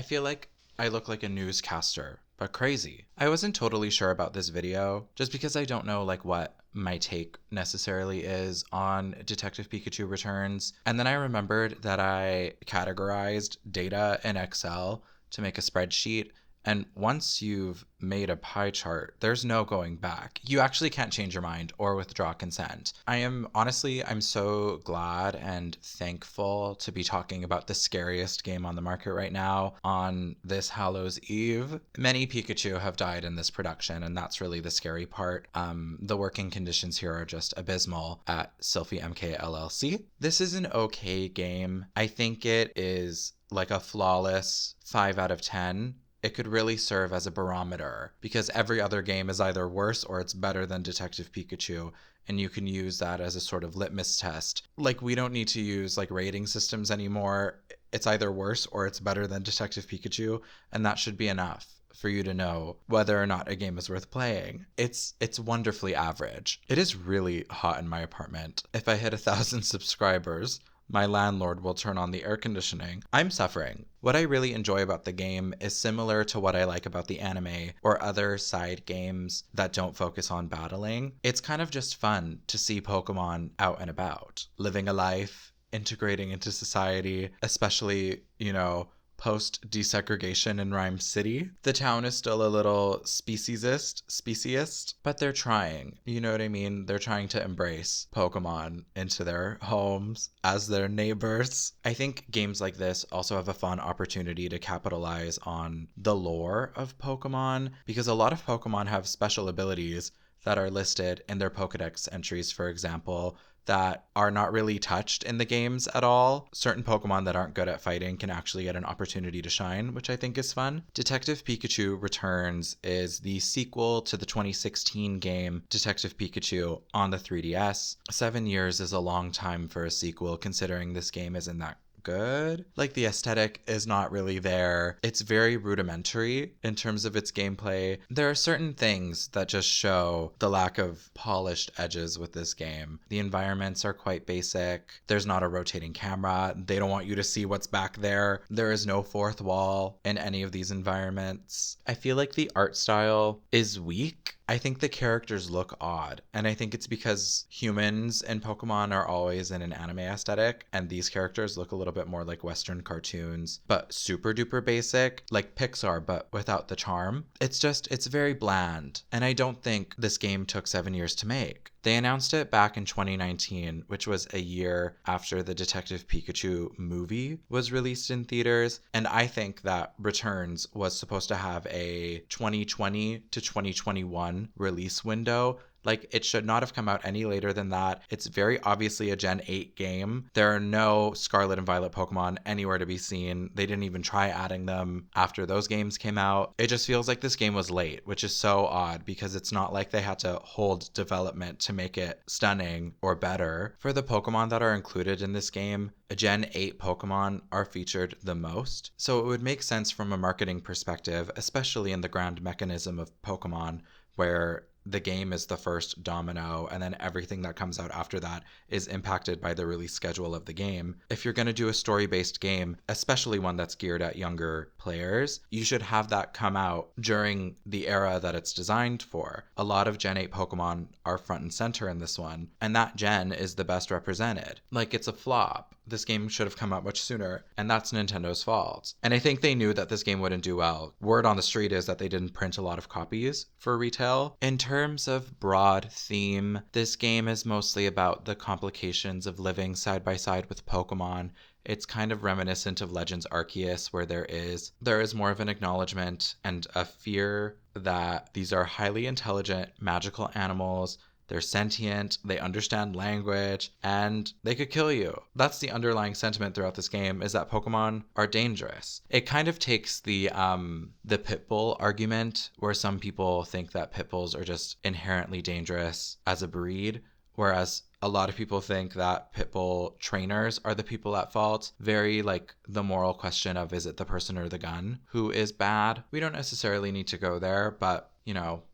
I feel like I look like a newscaster, but crazy. I wasn't totally sure about this video just because I don't know like what my take necessarily is on Detective Pikachu Returns. And then I remembered that I categorized data in Excel to make a spreadsheet. And once you've made a pie chart, there's no going back. You actually can't change your mind or withdraw consent. I'm so glad and thankful to be talking about the scariest game on the market right now on this Hallows Eve. Many Pikachu have died in this production, and that's really the scary part. The working conditions here are just abysmal at Sylphie MK LLC. This is an okay game. I think it is like a flawless 5 out of 10. It could really serve as a barometer because every other game is either worse or it's better than Detective Pikachu, and you can use that as a sort of litmus test. Like, we don't need to use like rating systems anymore. It's either worse or it's better than Detective Pikachu, and that should be enough for you to know whether or not a game is worth playing. It's wonderfully average. It is really hot in my apartment. If I hit 1,000 subscribers, my landlord will turn on the air conditioning. I'm suffering. What I really enjoy about the game is similar to what I like about the anime or other side games that don't focus on battling. It's kind of just fun to see Pokemon out and about, living a life, integrating into society, especially, post desegregation in Rhyme City. The town is still a little speciesist, but they're trying. You know what I mean? They're trying to embrace Pokemon into their homes as their neighbors. I think games like this also have a fun opportunity to capitalize on the lore of Pokemon because a lot of Pokemon have special abilities that are listed in their Pokedex entries, for example, that are not really touched in the games at all. Certain Pokemon that aren't good at fighting can actually get an opportunity to shine, which I think is fun. Detective Pikachu Returns is the sequel to the 2016 game Detective Pikachu on the 3DS. 7 years is a long time for a sequel, considering this game isn't that good. Like, the aesthetic is not really there. It's very rudimentary in terms of its gameplay. There are certain things that just show the lack of polished edges with this game. The environments are quite basic. There's not a rotating camera. They don't want you to see what's back there. There is no fourth wall in any of these environments. I feel like the art style is weak. I think the characters look odd, and I think it's because humans in Pokemon are always in an anime aesthetic, and these characters look a little bit more like Western cartoons, but super duper basic, like Pixar, but without the charm. It's very bland, and I don't think this game took 7 years to make. They announced it back in 2019, which was a year after the Detective Pikachu movie was released in theaters, and I think that Returns was supposed to have a 2020 to 2021 release window. Like, it should not have come out any later than that. It's very obviously a Gen 8 game. There are no Scarlet and Violet Pokemon anywhere to be seen. They didn't even try adding them after those games came out. It just feels like this game was late, which is so odd because it's not like they had to hold development to make it stunning or better. For the Pokemon that are included in this game, Gen 8 Pokemon are featured the most. So it would make sense from a marketing perspective, especially in the ground mechanism of Pokemon, where the game is the first domino and then everything that comes out after that is impacted by the release schedule of the game. If you're going to do a story-based game, especially one that's geared at younger players, you should have that come out during the era that it's designed for. A lot of Gen 8 Pokemon are front and center in this one, and that gen is the best represented. Like, it's a flop. This game should have come out much sooner, and that's Nintendo's fault. And I think they knew that this game wouldn't do well. Word on the street is that they didn't print a lot of copies for retail. In terms of broad theme, this game is mostly about the complications of living side by side with Pokemon. It's kind of reminiscent of Legends Arceus, where there is more of an acknowledgement and a fear that these are highly intelligent magical animals. They're sentient, they understand language, and they could kill you. That's the underlying sentiment throughout this game, is that Pokemon are dangerous. It kind of takes the Pitbull argument, where some people think that Pitbulls are just inherently dangerous as a breed, whereas a lot of people think that Pitbull trainers are the people at fault. Very like the moral question of, is it the person or the gun who is bad? We don't necessarily need to go there, but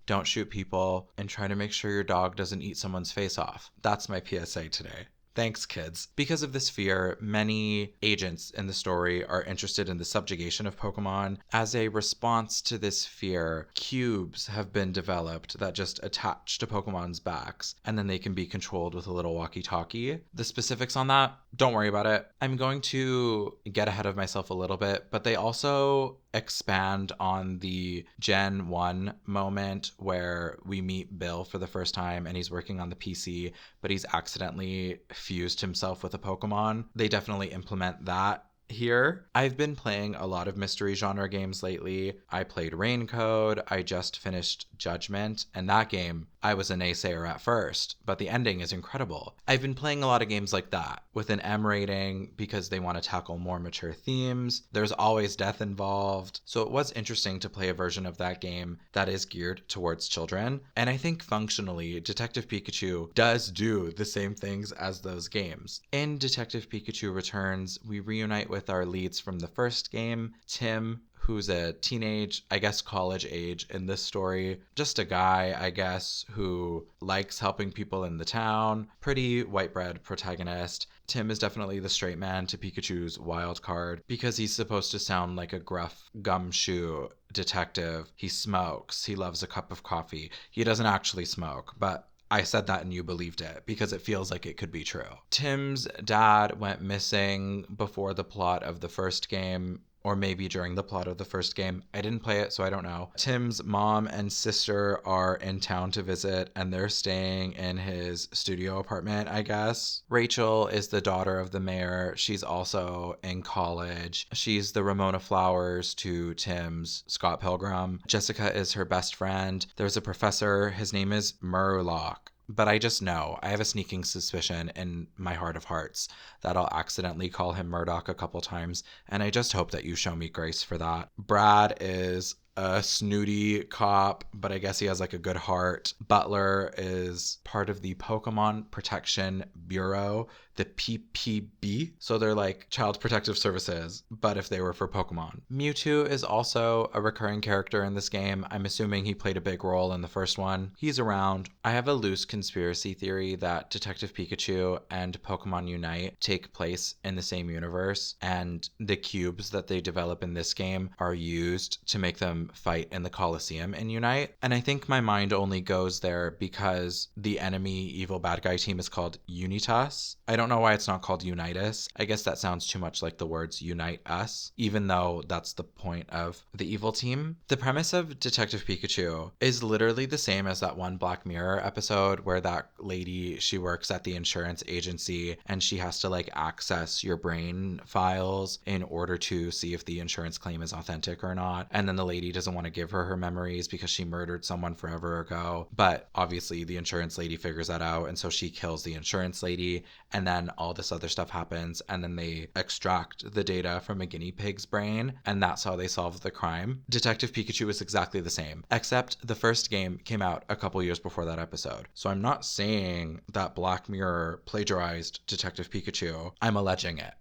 don't shoot people and try to make sure your dog doesn't eat someone's face off. That's my PSA today. Thanks, kids. Because of this fear, many agents in the story are interested in the subjugation of Pokemon. As a response to this fear, cubes have been developed that just attach to Pokemon's backs, and then they can be controlled with a little walkie-talkie. The specifics on that, don't worry about it. I'm going to get ahead of myself a little bit, but they also expand on the Gen 1 moment where we meet Bill for the first time and he's working on the PC, but he's accidentally fused himself with a Pokemon. They definitely implement that here. I've been playing a lot of mystery genre games lately. I played Rain Code, I just finished Judgment, and that game, I was a naysayer at first, but the ending is incredible. I've been playing a lot of games like that with an M rating because they want to tackle more mature themes. There's always death involved, so it was interesting to play a version of that game that is geared towards children. And I think functionally, Detective Pikachu does do the same things as those games. In Detective Pikachu Returns, we reunite with our leads from the first game, Tim, who's a teenage, I guess college age in this story. Just a guy, I guess, who likes helping people in the town. Pretty white bread protagonist. Tim is definitely the straight man to Pikachu's wild card because he's supposed to sound like a gruff gumshoe detective. He smokes. He loves a cup of coffee. He doesn't actually smoke, but I said that and you believed it because it feels like it could be true. Tim's dad went missing before the plot of the first game, or maybe during the plot of the first game. I didn't play it, so I don't know. Tim's mom and sister are in town to visit, and they're staying in his studio apartment, I guess. Rachel is the daughter of the mayor. She's also in college. She's the Ramona Flowers to Tim's Scott Pilgrim. Jessica is her best friend. There's a professor. His name is Murloc. But I just know, I have a sneaking suspicion in my heart of hearts that I'll accidentally call him Murdoch a couple times, and I just hope that you show me grace for that. Brad is a snooty cop, but I guess he has like a good heart. Butler is part of the Pokemon Protection Bureau, the PPB. So they're like Child Protective Services, but if they were for Pokemon. Mewtwo is also a recurring character in this game. I'm assuming he played a big role in the first one. He's around. I have a loose conspiracy theory that Detective Pikachu and Pokemon Unite take place in the same universe, and the cubes that they develop in this game are used to make them fight in the Coliseum in Unite. And I think my mind only goes there because the enemy evil bad guy team is called Unitas. I don't know why it's not called Unitas. I guess that sounds too much like the words unite us, even though that's the point of the evil team. The premise of Detective Pikachu is literally the same as that one Black Mirror episode where that lady, she works at the insurance agency and she has to like access your brain files in order to see if the insurance claim is authentic or not. And then the lady doesn't want to give her memories because she murdered someone forever ago. But obviously the insurance lady figures that out, and so she kills the insurance lady, and then all this other stuff happens, and then they extract the data from a guinea pig's brain, and that's how they solve the crime. Detective Pikachu is exactly the same, except the first game came out a couple years before that episode. So I'm not saying that Black Mirror plagiarized Detective Pikachu. I'm alleging it.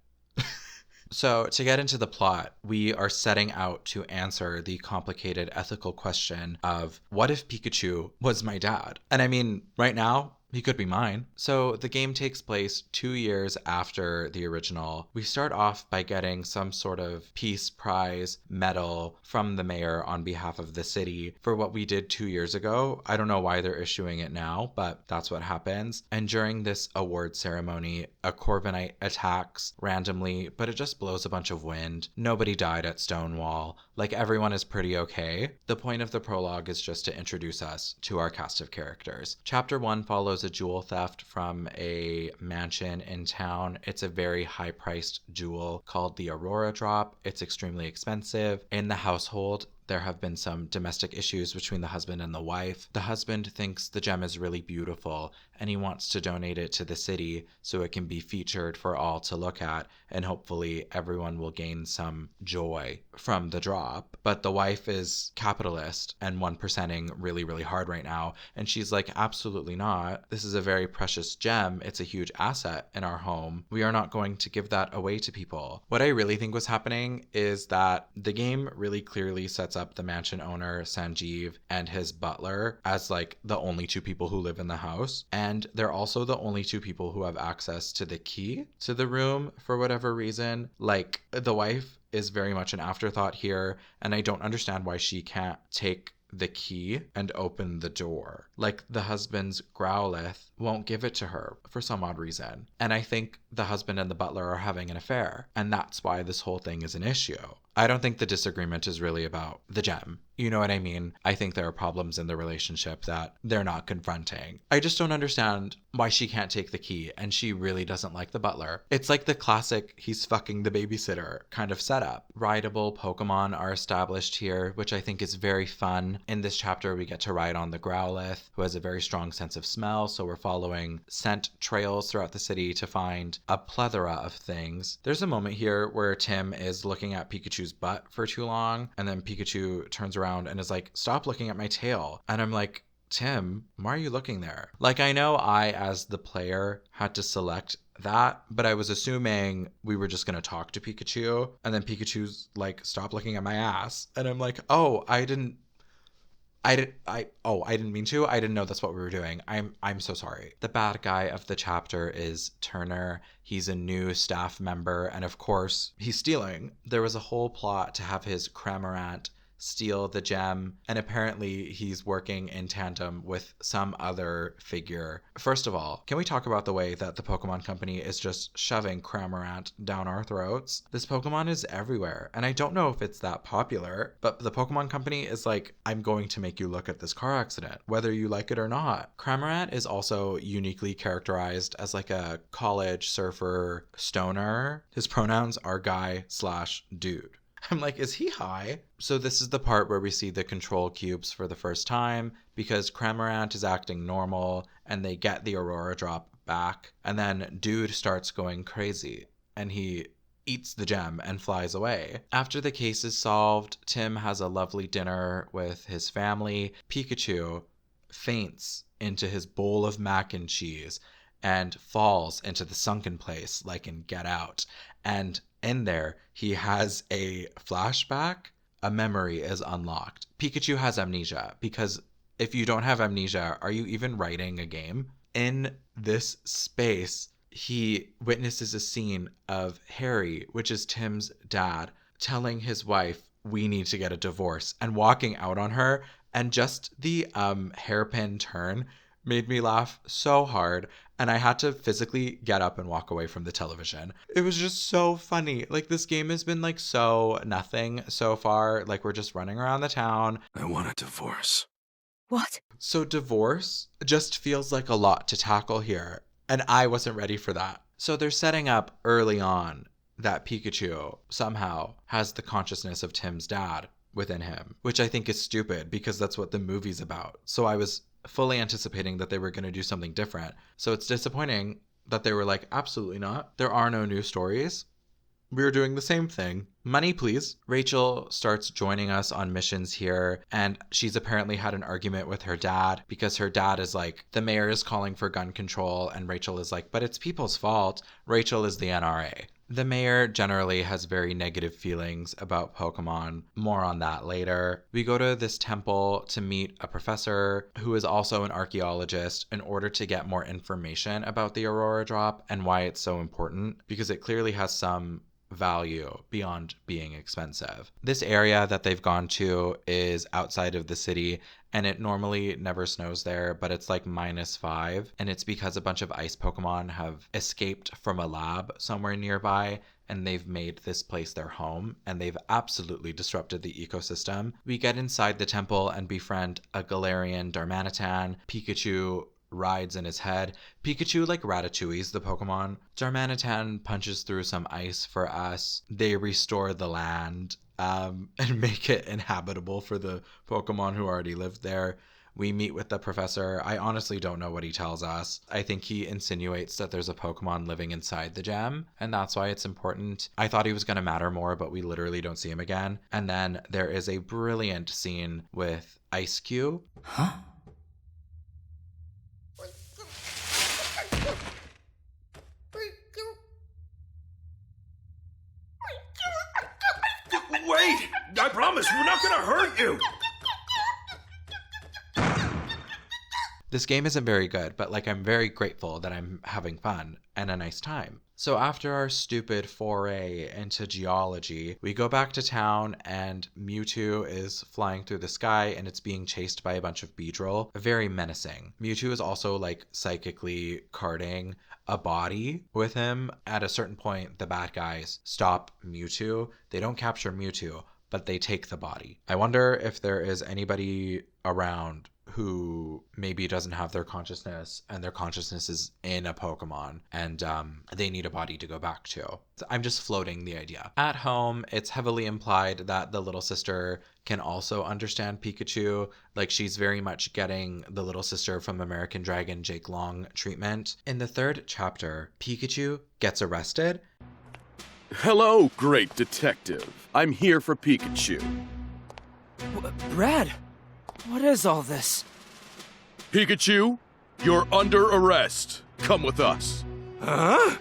So, to get into the plot, we are setting out to answer the complicated ethical question of what if Pikachu was my dad? And I mean, right now, he could be mine. So the game takes place 2 years after the original. We start off by getting some sort of peace prize medal from the mayor on behalf of the city for what we did 2 years ago. I don't know why they're issuing it now, but that's what happens. And during this award ceremony, a Corviknight attacks randomly, but it just blows a bunch of wind. Nobody died at Stonewall. Like, everyone is pretty okay. The point of the prologue is just to introduce us to our cast of characters. Chapter 1 follows a jewel theft from a mansion in town. It's a very high-priced jewel called the Aurora Drop. It's extremely expensive. In the household, there have been some domestic issues between the husband and the wife. The husband thinks the gem is really beautiful and he wants to donate it to the city so it can be featured for all to look at, and hopefully everyone will gain some joy from the drop. But the wife is capitalist and 1%ing really, really hard right now. And she's like, absolutely not. This is a very precious gem. It's a huge asset in our home. We are not going to give that away to people. What I really think was happening is that the game really clearly sets sets up the mansion owner, Sanjeev, and his butler as like the only two people who live in the house. And they're also the only two people who have access to the key to the room for whatever reason. Like, the wife is very much an afterthought here, and I don't understand why she can't take the key and open the door. Like, the husband's Growlithe won't give it to her for some odd reason. And I think the husband and the butler are having an affair, and that's why this whole thing is an issue. I don't think the disagreement is really about the gem. You know what I mean? I think there are problems in the relationship that they're not confronting. I just don't understand why she can't take the key, and she really doesn't like the butler. It's like the classic he's fucking the babysitter kind of setup. Rideable Pokemon are established here, which I think is very fun. In this chapter, we get to ride on the Growlithe, who has a very strong sense of smell, so we're following scent trails throughout the city to find a plethora of things. There's a moment here where Tim is looking at Pikachu's butt for too long, and then Pikachu turns around and is like, "Stop looking at my tail." And I'm like, Tim, why are you looking there? Like, I know I, as the player, had to select that, but I was assuming we were just going to talk to Pikachu, and then Pikachu's like, "Stop looking at my ass." And I'm like, oh, I didn't mean to. I didn't know that's what we were doing. I'm so sorry. The bad guy of the chapter is Turner. He's a new staff member, and of course, he's stealing. There was a whole plot to have his Cramorant steal the gem, and apparently he's working in tandem with some other figure. First of all, can we talk about the way that the Pokemon Company is just shoving Cramorant down our throats? This Pokemon is everywhere, and I don't know if it's that popular, but the Pokemon Company is like, "I'm going to make you look at this car accident, whether you like it or not." Cramorant is also uniquely characterized as like a college surfer stoner. His pronouns are guy/dude. I'm like, is he high? So this is the part where we see the control cubes for the first time, because Cramorant is acting normal and they get the Aurora Drop back. And then Dude starts going crazy and he eats the gem and flies away. After the case is solved, Tim has a lovely dinner with his family. Pikachu faints into his bowl of mac and cheese and falls into the sunken place like in Get Out. And in there, he has a flashback. A memory is unlocked. Pikachu has amnesia, because if you don't have amnesia, are you even writing a game? In this space, he witnesses a scene of Harry, which is Tim's dad, telling his wife, "We need to get a divorce," and walking out on her. And just the hairpin turn made me laugh so hard, and I had to physically get up and walk away from the television. It was just so funny. Like, this game has been like so nothing so far. Like, we're just running around the town. I want a divorce. What? So divorce just feels like a lot to tackle here, and I wasn't ready for that. So they're setting up early on that Pikachu somehow has the consciousness of Tim's dad within him, which I think is stupid because that's what the movie's about. So I was fully anticipating that they were going to do something different. So it's disappointing that they were like, absolutely not. There are no new stories. We're doing the same thing. Money, please. Rachel starts joining us on missions here, and she's apparently had an argument with her dad because her dad is like, the mayor is calling for gun control, and Rachel is like, but it's people's fault. Rachel is the NRA. The mayor generally has very negative feelings about Pokemon. More on that later. We go to this temple to meet a professor who is also an archaeologist in order to get more information about the Aurora Drop and why it's so important, because it clearly has some value beyond being expensive. This area that they've gone to is outside of the city, and it normally never snows there, but it's like -5, and it's because a bunch of ice Pokemon have escaped from a lab somewhere nearby, and they've made this place their home, and they've absolutely disrupted the ecosystem. We get inside the temple and befriend a Galarian Darmanitan. Pikachu rides in his head. Pikachu like Ratatouille's the Pokemon. Darmanitan punches through some ice for us. They restore the land and make it inhabitable for the Pokemon who already lived there. We meet with the professor. I honestly don't know what he tells us. I think he insinuates that there's a Pokemon living inside the gem, and that's why it's important. I thought he was going to matter more, but we literally don't see him again. And then there is a brilliant scene with Ice Cube. Huh? I promise, we're not gonna hurt you! This game isn't very good, but like I'm very grateful that I'm having fun and a nice time. So after our stupid foray into geology, we go back to town and Mewtwo is flying through the sky and it's being chased by a bunch of Beedrill. Very menacing. Mewtwo is also like psychically carding a body with him. At a certain point, the bad guys stop Mewtwo. They don't capture Mewtwo, but they take the body. I wonder if there is anybody around who maybe doesn't have their consciousness and their consciousness is in a Pokemon and they need a body to go back to. I'm just floating the idea. At home, it's heavily implied that the little sister can also understand Pikachu. Like she's very much getting the little sister from American Dragon Jake Long treatment. In the 3rd chapter, Pikachu gets arrested. Hello, great detective. I'm here for Pikachu. Brad, what is all this? Pikachu, you're under arrest. Come with us. Huh?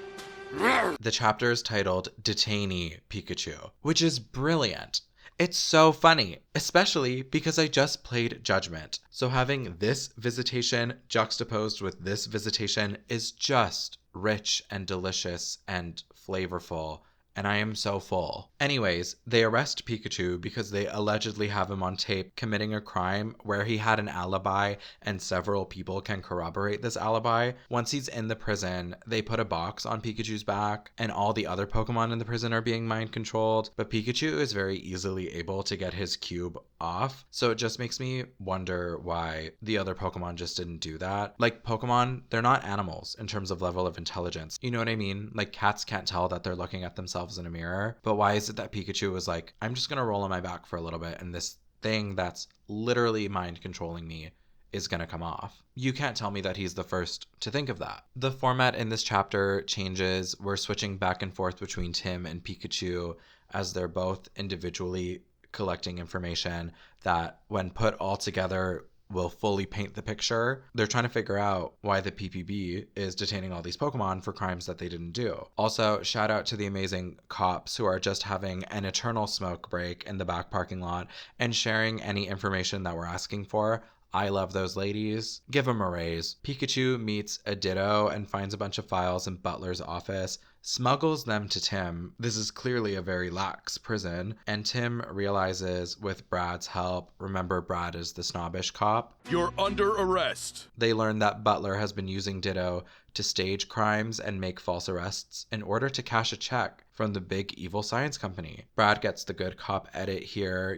The chapter is titled Detainee Pikachu, which is brilliant. It's so funny, especially because I just played Judgment. So having this visitation juxtaposed with this visitation is just rich and delicious and flavorful. And I am so full. Anyways, they arrest Pikachu because they allegedly have him on tape committing a crime where he had an alibi and several people can corroborate this alibi. Once he's in the prison, they put a box on Pikachu's back and all the other Pokemon in the prison are being mind controlled. But Pikachu is very easily able to get his cube off. So it just makes me wonder why the other Pokemon just didn't do that. Like Pokemon, they're not animals in terms of level of intelligence. You know what I mean? Like cats can't tell that they're looking at themselves in a mirror. But why is it that Pikachu was like, I'm just gonna roll on my back for a little bit and this thing that's literally mind controlling me is gonna come off? You can't tell me that he's the first to think of that. The format in this chapter changes. We're switching back and forth between Tim and Pikachu as they're both individually collecting information that when put all together will fully paint the picture. They're trying to figure out why the PPB is detaining all these Pokemon for crimes that they didn't do. Also, shout out to the amazing cops who are just having an eternal smoke break in the back parking lot and sharing any information that we're asking for. I love those ladies. Give them a raise. Pikachu meets a Ditto and finds a bunch of files in Butler's office, smuggles them to Tim. This is clearly a very lax prison, and Tim realizes with Brad's help, remember Brad is the snobbish cop, You're under arrest. they learn that Butler has been using Ditto to stage crimes and make false arrests in order to cash a check from the big evil science company. Brad gets the good cop edit here,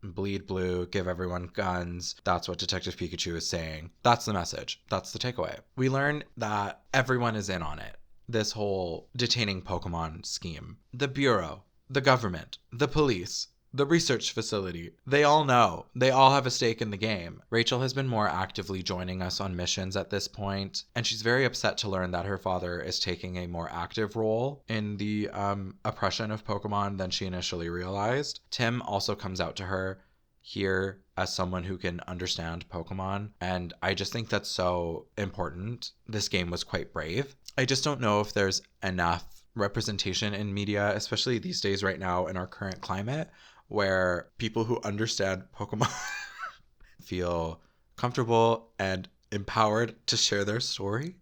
bleed blue, give everyone guns. That's what Detective Pikachu is saying. That's the message. That's the takeaway. We learn that everyone is in on it. This whole detaining Pokemon scheme. The Bureau, the government, the police, the research facility. They all know. They all have a stake in the game. Rachel has been more actively joining us on missions at this point, and she's very upset to learn that her father is taking a more active role in the oppression of Pokemon than she initially realized. Tim also comes out to her here as someone who can understand Pokemon, and I just think that's so important. This game was quite brave. I just don't know if there's enough representation in media, especially these days right now in our current climate, where people who understand Pokemon feel comfortable and empowered to share their story.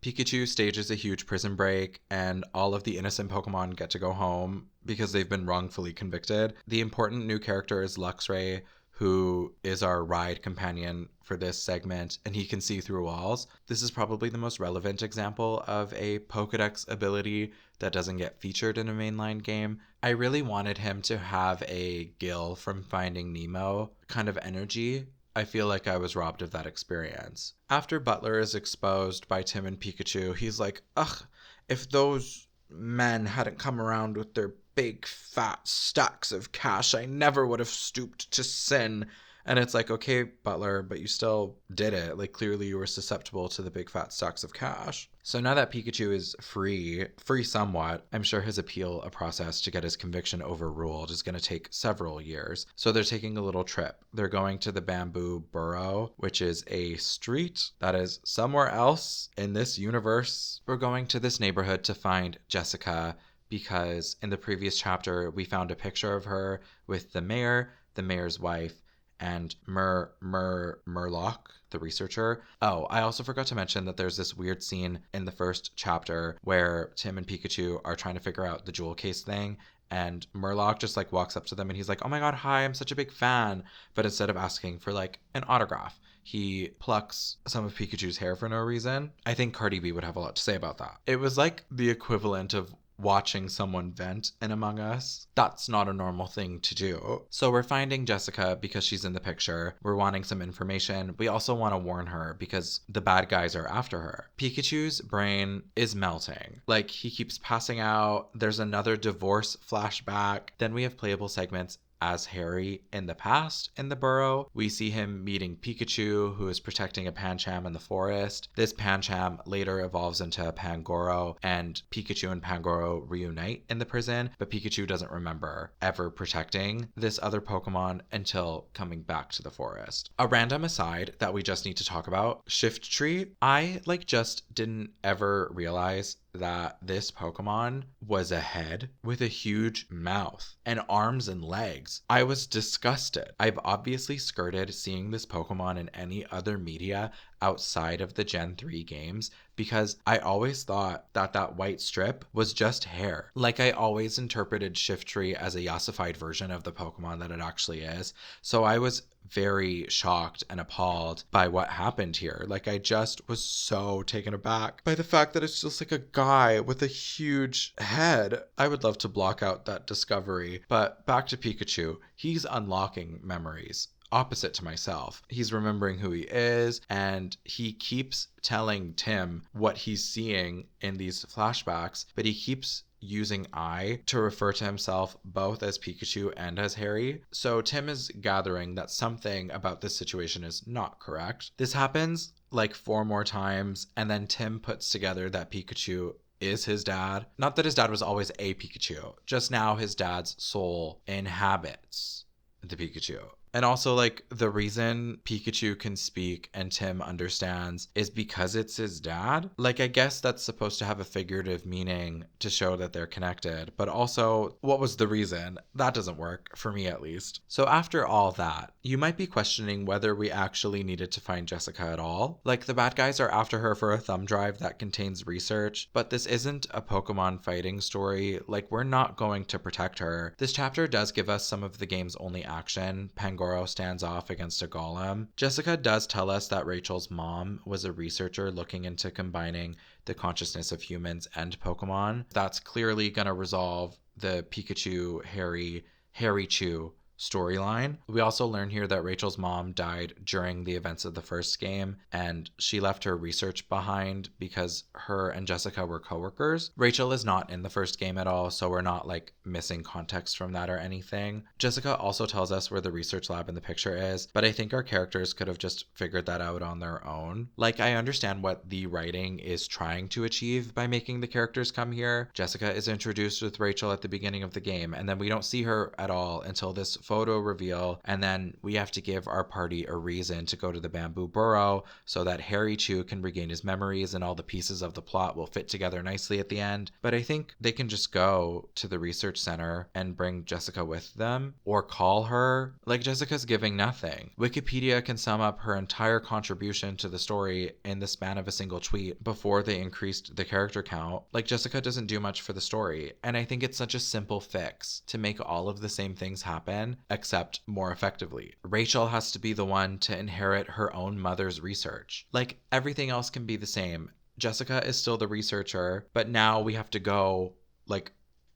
Pikachu stages a huge prison break, and all of the innocent Pokemon get to go home because they've been wrongfully convicted. The important new character is Luxray, who is our ride companion for this segment, and he can see through walls. This is probably the most relevant example of a Pokedex ability that doesn't get featured in a mainline game. I really wanted him to have a Gil from Finding Nemo kind of energy. I feel like I was robbed of that experience. After Butler is exposed by Tim and Pikachu, he's like, ugh, if those men hadn't come around with their big fat stacks of cash, I never would have stooped to sin. And it's like, okay, Butler, but you still did it. Like, clearly you were susceptible to the big fat stacks of cash. So now that Pikachu is free somewhat, I'm sure his appeal process to get his conviction overruled is going to take several years. So they're taking a little trip. They're going to the Bamboo Burrow, which is a street that is somewhere else in this universe. We're going to this neighborhood to find Jessica, because in the previous chapter, we found a picture of her with the mayor's wife, and Murlock, the researcher. Oh, I also forgot to mention that there's this weird scene in the first chapter where Tim and Pikachu are trying to figure out the jewel case thing, and Murlock just like walks up to them and he's like, "Oh my god, hi, I'm such a big fan." But instead of asking for like an autograph, he plucks some of Pikachu's hair for no reason. I think Cardi B would have a lot to say about that. It was like the equivalent of watching someone vent in Among Us. That's not a normal thing to do. So we're finding Jessica because she's in the picture. We're wanting some information. We also want to warn her because the bad guys are after her. Pikachu's brain is melting. Like, he keeps passing out. There's another divorce flashback. Then we have playable segments as Harry in the past in the burrow. We see him meeting Pikachu, who is protecting a Pancham in the forest. This Pancham later evolves into a Pangoro, and Pikachu and Pangoro reunite in the prison, but Pikachu doesn't remember ever protecting this other Pokemon until coming back to the forest. A random aside that we just need to talk about, Shift Tree. I just didn't ever realize that this Pokemon was a head with a huge mouth and arms and legs. I was disgusted. I've obviously skirted seeing this Pokemon in any other media outside of the Gen 3 games because I always thought that that white strip was just hair. Like, I always interpreted Shiftry as a yassified version of the Pokemon that it actually is. So I was very shocked and appalled by what happened here. Like, I just was so taken aback by the fact that it's just like a guy with a huge head. I would love to block out that discovery. But back to Pikachu, he's unlocking memories. Opposite to myself. He's remembering who he is, and he keeps telling Tim what he's seeing in these flashbacks, but he keeps using I to refer to himself both as Pikachu and as Harry. So Tim is gathering that something about this situation is not correct. This happens like 4 more times, and then Tim puts together that Pikachu is his dad. Not that his dad was always a Pikachu, just now his dad's soul inhabits the Pikachu. And also, like, the reason Pikachu can speak and Tim understands is because it's his dad. Like, I guess that's supposed to have a figurative meaning to show that they're connected. But also, what was the reason? That doesn't work, for me at least. So after all that, you might be questioning whether we actually needed to find Jessica at all. Like, the bad guys are after her for a thumb drive that contains research, but this isn't a Pokemon fighting story. Like, we're not going to protect her. This chapter does give us some of the game's only action. Pangoro stands off against a golem. Jessica does tell us that Rachel's mom was a researcher looking into combining the consciousness of humans and Pokemon. That's clearly going to resolve the Pikachu Harry Chew storyline. We also learn here that Rachel's mom died during the events of the first game, and she left her research behind because her and Jessica were coworkers. Rachel is not in the first game at all, so we're not like missing context from that or anything. Jessica also tells us where the research lab in the picture is, but I think our characters could have just figured that out on their own. Like, I understand what the writing is trying to achieve by making the characters come here. Jessica is introduced with Rachel at the beginning of the game, and then we don't see her at all until this photo reveal, and then we have to give our party a reason to go to the bamboo burrow so that Harry Chew can regain his memories and all the pieces of the plot will fit together nicely at the end. But I think they can just go to the research center and bring Jessica with them or call her. Like, Jessica's giving nothing. Wikipedia can sum up her entire contribution to the story in the span of a single tweet before they increased the character count. Like, Jessica doesn't do much for the story, and I think it's such a simple fix to make all of the same things happen except more effectively. Rachel has to be the one to inherit her own mother's research. Like, everything else can be the same. Jessica is still the researcher, but now we have to go, like,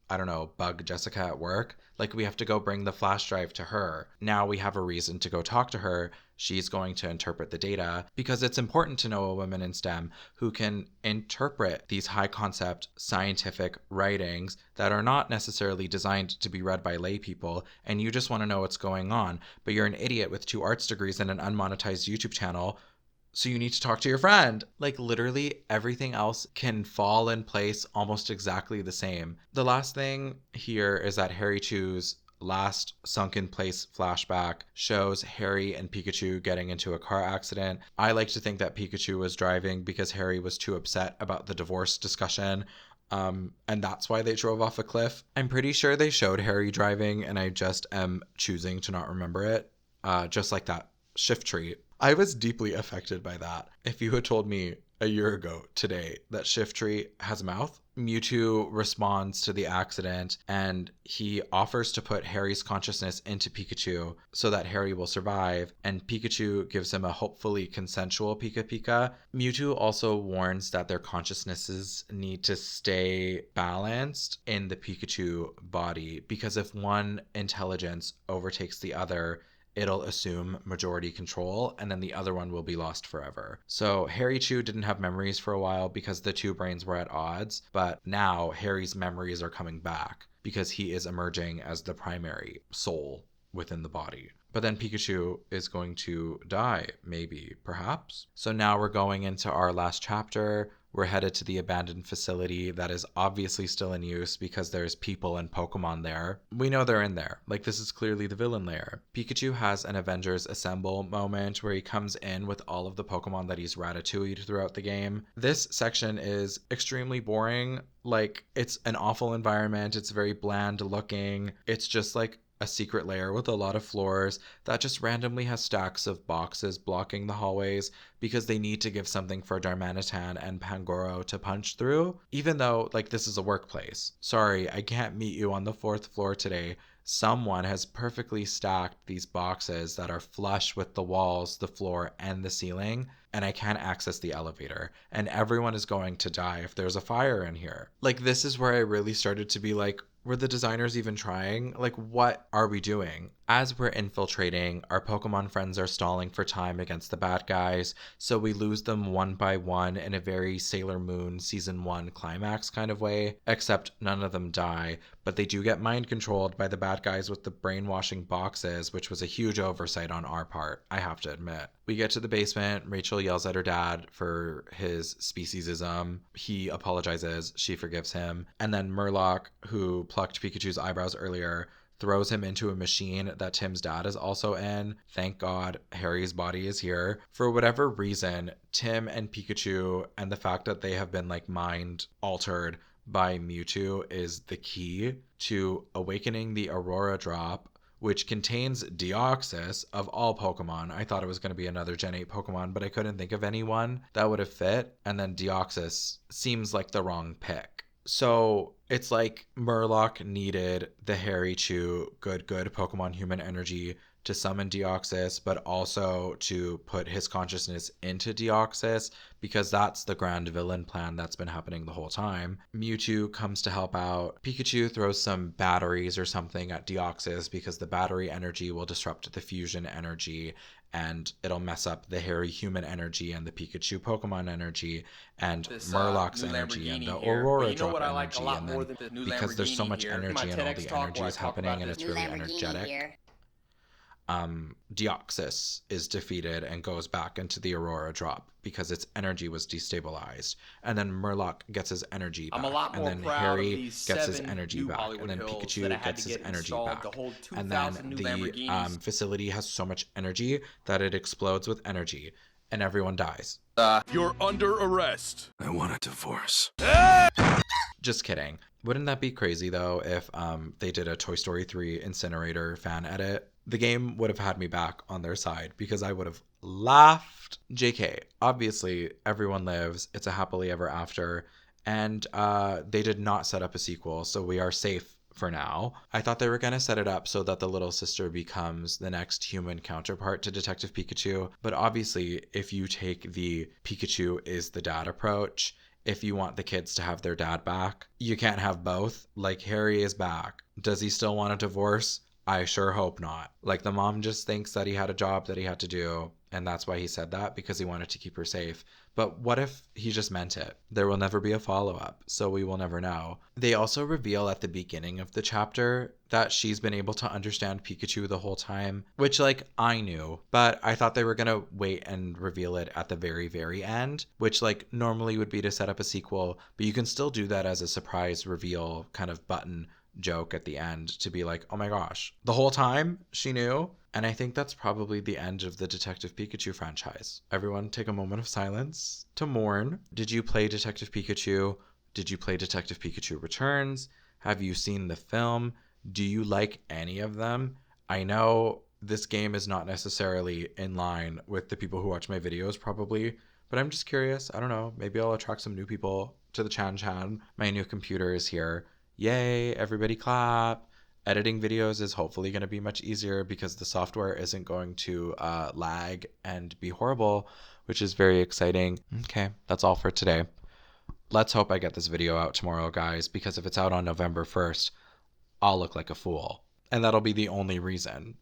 I don't know, bug Jessica at work. Like, we have to go bring the flash drive to her. Now we have a reason to go talk to her. She's going to interpret the data because it's important to know a woman in STEM who can interpret these high concept scientific writings that are not necessarily designed to be read by lay people, and you just want to know what's going on, but you're an idiot with 2 arts degrees and an unmonetized YouTube channel. So you need to talk to your friend. Like, literally everything else can fall in place almost exactly the same. The last thing here is that Harry Chew's last sunken place flashback shows Harry and Pikachu getting into a car accident. I like to think that Pikachu was driving because Harry was too upset about the divorce discussion. And that's why they drove off a cliff. I'm pretty sure they showed Harry driving, and I just am choosing to not remember it. Just like that shift tree. I was deeply affected by that. If you had told me a year ago today that Shiftry has a mouth, Mewtwo responds to the accident and he offers to put Harry's consciousness into Pikachu so that Harry will survive, and Pikachu gives him a hopefully consensual Pika Pika. Mewtwo also warns that their consciousnesses need to stay balanced in the Pikachu body, because if one intelligence overtakes the other, it'll assume majority control, and then the other one will be lost forever. So Harry Chu didn't have memories for a while because the two brains were at odds, but now Harry's memories are coming back because he is emerging as the primary soul within the body. But then Pikachu is going to die, maybe, perhaps. So now we're going into our last chapter. We're headed to the abandoned facility that is obviously still in use because there's people and Pokemon there. We know they're in there. Like, this is clearly the villain lair. Pikachu has an Avengers Assemble moment where he comes in with all of the Pokemon that he's ratatouilleed throughout the game. This section is extremely boring. Like, it's an awful environment. It's very bland looking. It's just like a secret lair with a lot of floors that just randomly has stacks of boxes blocking the hallways because they need to give something for Darmanitan and Pangoro to punch through, even though, like, this is a workplace. Sorry, I can't meet you on the 4th floor today. Someone has perfectly stacked these boxes that are flush with the walls, the floor, and the ceiling, and I can't access the elevator, and everyone is going to die if there's a fire in here. Like, this is where I really started to be like, were the designers even trying? Like, what are we doing? As we're infiltrating, our Pokemon friends are stalling for time against the bad guys, so we lose them one by one in a very Sailor Moon Season 1 climax kind of way, except none of them die, but they do get mind controlled by the bad guys with the brainwashing boxes, which was a huge oversight on our part, I have to admit. We get to the basement, Rachel yells at her dad for his speciesism. He apologizes, she forgives him, and then Murloc, who plucked Pikachu's eyebrows earlier, throws him into a machine that Tim's dad is also in. Thank God Harry's body is here. For whatever reason, Tim and Pikachu and the fact that they have been like mind altered by Mewtwo is the key to awakening the Aurora Drop, which contains Deoxys of all Pokemon. I thought it was going to be another Gen 8 Pokemon, but I couldn't think of anyone that would have fit. And then Deoxys seems like the wrong pick. So it's like Murloc needed the Harry Chew good Pokemon human energy to summon Deoxys, but also to put his consciousness into Deoxys, because that's the grand villain plan that's been happening the whole time. Mewtwo comes to help out. Pikachu throws some batteries or something at Deoxys because the battery energy will disrupt the fusion energy and it'll mess up the Harry human energy and the Pikachu Pokemon energy and Murloc's energy and the Aurora Drop energy. And then because there's so much energy and all the energy is happening and it's really energetic, Deoxys is defeated and goes back into the Aurora Drop because its energy was destabilized. And then Murloc gets his energy back. And then Harry gets his energy back. And then Pikachu gets his energy back. And then the facility has so much energy that it explodes with energy. And everyone dies. You're under arrest. I want a divorce. Just kidding. Wouldn't that be crazy, though, if they did a Toy Story 3 Incinerator fan edit? The game would have had me back on their side because I would have laughed. JK, obviously, everyone lives. It's a happily ever after. And they did not set up a sequel, so we are safe for now. I thought they were going to set it up so that the little sister becomes the next human counterpart to Detective Pikachu. But obviously, if you take the Pikachu is the dad approach, if you want the kids to have their dad back, you can't have both. Like, Harry is back. Does he still want a divorce? I sure hope not. Like, the mom just thinks that he had a job that he had to do, and that's why he said that, because he wanted to keep her safe. But what if he just meant it? There will never be a follow-up, so we will never know. They also reveal at the beginning of the chapter that she's been able to understand Pikachu the whole time, which, like, I knew, but I thought they were gonna wait and reveal it at the very, very end, which, like, normally would be to set up a sequel, but you can still do that as a surprise reveal kind of button joke at the end to be like, oh my gosh, the whole time she knew. And I think that's probably the end of the Detective Pikachu franchise. Everyone take a moment of silence to mourn. Did you play Detective Pikachu? Did you play Detective Pikachu Returns? Have you seen the film? Do you like any of them? I know this game is not necessarily in line with the people who watch my videos probably, but I'm just curious. I don't know. Maybe I'll attract some new people to the Chan Chan. My new computer is here. Yay, everybody clap. Editing videos is hopefully going to be much easier because the software isn't going to lag and be horrible, which is very exciting. Okay, that's all for today. Let's hope I get this video out tomorrow, guys, because if it's out on November 1st, I'll look like a fool. And that'll be the only reason.